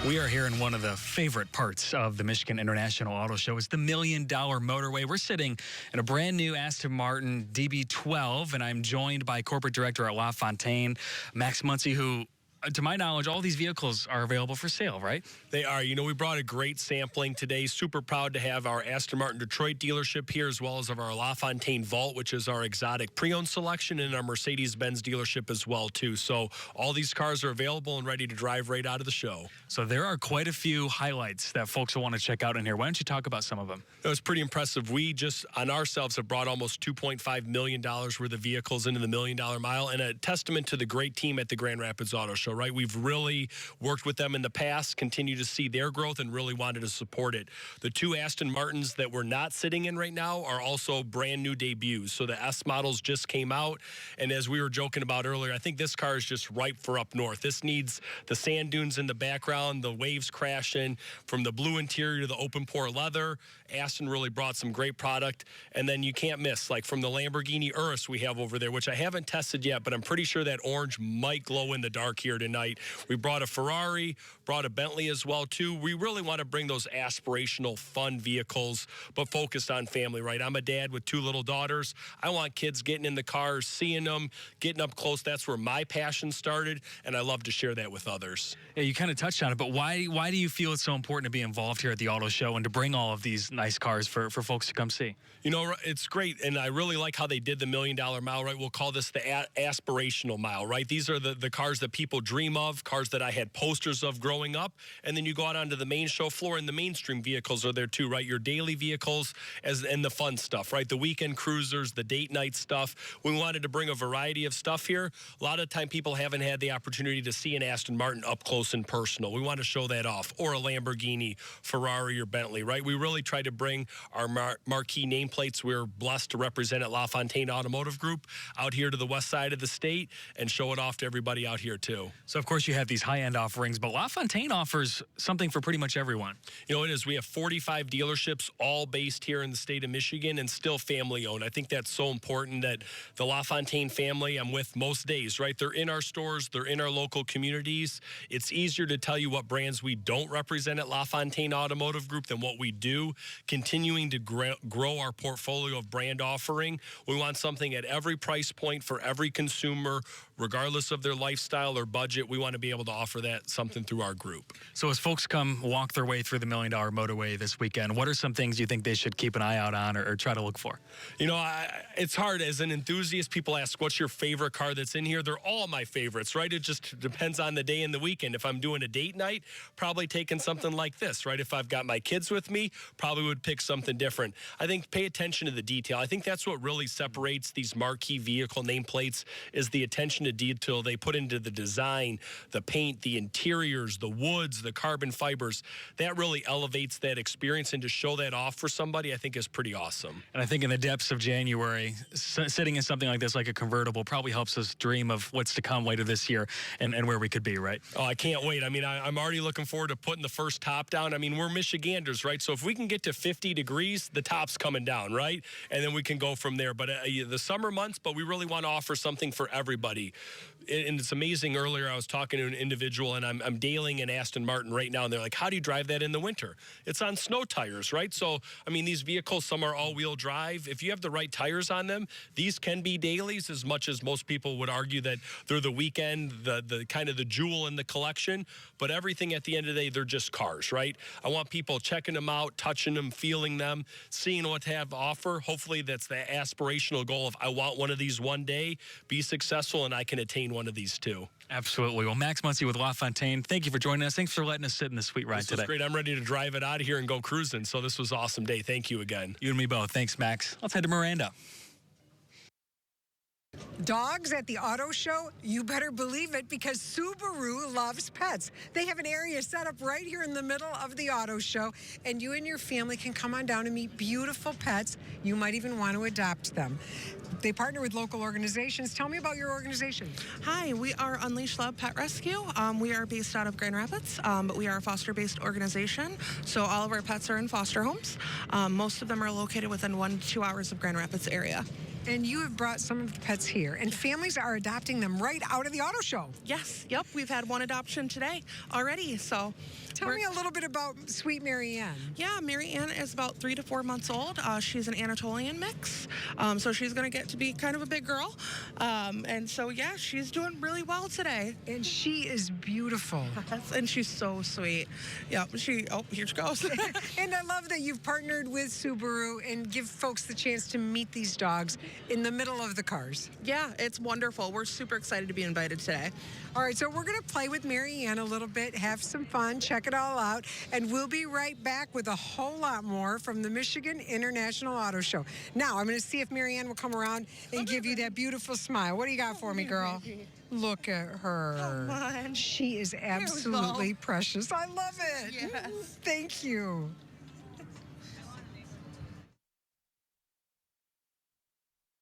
We are here in one of the favorite parts of the Michigan International Auto Show. It's the $1 Million Motorway. We're sitting in a brand new Aston Martin DB12, and I'm joined by Corporate Director at LaFontaine, Max Muncy, who, to my knowledge, all these vehicles are available for sale, right? They are. You know, we brought a great sampling today. Super proud to have our Aston Martin Detroit dealership here, as well as of our LaFontaine Vault, which is our exotic pre-owned selection, and our Mercedes-Benz dealership as well, too. So all these cars are available and ready to drive right out of the show. So there are quite a few highlights that folks will want to check out in here. Why don't you talk about some of them? It was pretty impressive. We just, on ourselves, have brought almost $2.5 million worth of vehicles into the $1 Million Mile, and a testament to the great team at the Grand Rapids Auto Show, right? We've really worked with them in the past, continue to see their growth, and really wanted to support it. The two Aston Martins that we're not sitting in right now are also brand new debuts. So the S models just came out, and as we were joking about earlier, I think this car is just ripe for up north. This needs the sand dunes in the background, the waves crashing, from the blue interior to the open pore leather. Aston really brought some great product, and then you can't miss, like from the Lamborghini Urus we have over there, which I haven't tested yet, but I'm pretty sure that orange might glow in the dark here tonight. We brought a Ferrari, brought a Bentley as well, too. We really want to bring those aspirational, fun vehicles, but focused on family, right? I'm a dad with two little daughters. I want kids getting in the cars, seeing them, getting up close. That's where my passion started, and I love to share that with others. Yeah, you kind of touched on it, but why do you feel it's so important to be involved here at the auto show and to bring all of these nice cars for folks to come see? You know, it's great, and I really like how they did the $1 Million Mile, right? We'll call this the aspirational mile, right? These are the cars that people dream of, cars that I had posters of growing up, and then you go out onto the main show floor, and the mainstream vehicles are there too, right? Your daily vehicles and the fun stuff, right? The weekend cruisers, the date night stuff. We wanted to bring a variety of stuff here. A lot of time people haven't had the opportunity to see an Aston Martin up close and personal. We want to show that off, or a Lamborghini, Ferrari, or Bentley, right? We really try to bring our marquee nameplates we're blessed to represent at LaFontaine Automotive Group out here to the west side of the state and show it off to everybody out here too. So of course you have these high-end offerings, but LaFontaine offers something for pretty much everyone. You know, it is. We have 45 dealerships, all based here in the state of Michigan and still family-owned. I think that's so important that the LaFontaine family I'm with most days, right? They're in our stores. They're in our local communities. It's easier to tell you what brands we don't represent at LaFontaine Automotive Group than what we do. Continuing to grow our portfolio of brand offering. We want something at every price point for every consumer, regardless of their lifestyle or budget. We want to be able to offer that something through our group. So as folks come walk their way through the $1 Million Motorway this weekend, what are some things you think they should keep an eye out on or try to look for? You know, it's hard. As an enthusiast, people ask, what's your favorite car that's in here? They're all my favorites, right? It just depends on the day and the weekend. If I'm doing a date night, probably taking something like this, right? If I've got my kids with me, probably would pick something different. I think pay attention to the detail. I think that's what really separates these marquee vehicle nameplates is the attention to detail they put into the design, the paint, the interiors, the woods, the carbon fibers. That really elevates that experience, and to show that off for somebody, I think is pretty awesome. And I think in the depths of January, sitting in something like this, like a convertible, probably helps us dream of what's to come later this year and where we could be, right? Oh, I can't wait. I mean, I'm already looking forward to putting the first top down. I mean, we're Michiganders, right? So if we can get to 50 degrees, the top's coming down, right? And then we can go from there. But the summer months, but we really want to offer something for everybody. And it's amazing. Earlier, I was talking to an individual, and I'm dealing an Aston Martin right now, and they're like, how do you drive that in the winter? It's on snow tires, right? So, I mean, these vehicles, some are all-wheel drive. If you have the right tires on them, these can be dailies, as much as most people would argue that they're the weekend, the kind of the jewel in the collection. But everything at the end of the day, they're just cars, right? I want people checking them out, touching them, feeling them, seeing what they have to offer. Hopefully, that's the aspirational goal of I want one of these one day, be successful, and I can attain one of these too. Absolutely. Well, Max Muncy with LaFontaine, thank you for joining us. Thanks for letting us sit in this sweet ride today. This was great. I'm ready to drive it out of here and go cruising. So this was an awesome day. Thank you again. You and me both. Thanks, Max. Let's head to Miranda. Dogs at the auto show? You better believe it, because Subaru loves pets. They have an area set up right here in the middle of the auto show, and you and your family can come on down and meet beautiful pets. You might even want to adopt them. They partner with local organizations. Tell me about your organization. Hi, we are Unleash Love Pet Rescue. We are based out of Grand Rapids, but we are a foster-based organization, so all of our pets are in foster homes. Most of them are located within 1 to 2 hours of Grand Rapids area. And you have brought some of the pets here, and families are adopting them right out of the auto show. Yes, yep. We've had one adoption today already. So Tell me a little bit about sweet Mary Ann. yeah, Mary Ann is about 3 to 4 months old. She's an Anatolian mix, so she's going to get to be kind of a big girl. And so, yeah, she's doing really well today. And she is beautiful. And she's so sweet. Yeah, here she goes. And I love that you've partnered with Subaru and give folks the chance to meet these dogs in the middle of the cars. Yeah, it's wonderful. We're super excited to be invited today. All right, so we're going to play with Mary Ann a little bit, have some fun, check it all out, and we'll be right back with a whole lot more from the Michigan International Auto Show. Now, I'm going to see if Mary Ann will come around and give you that beautiful smile. What do you got for me, girl? Look at her. Come on. She is absolutely precious. I love it. Yes. Thank you.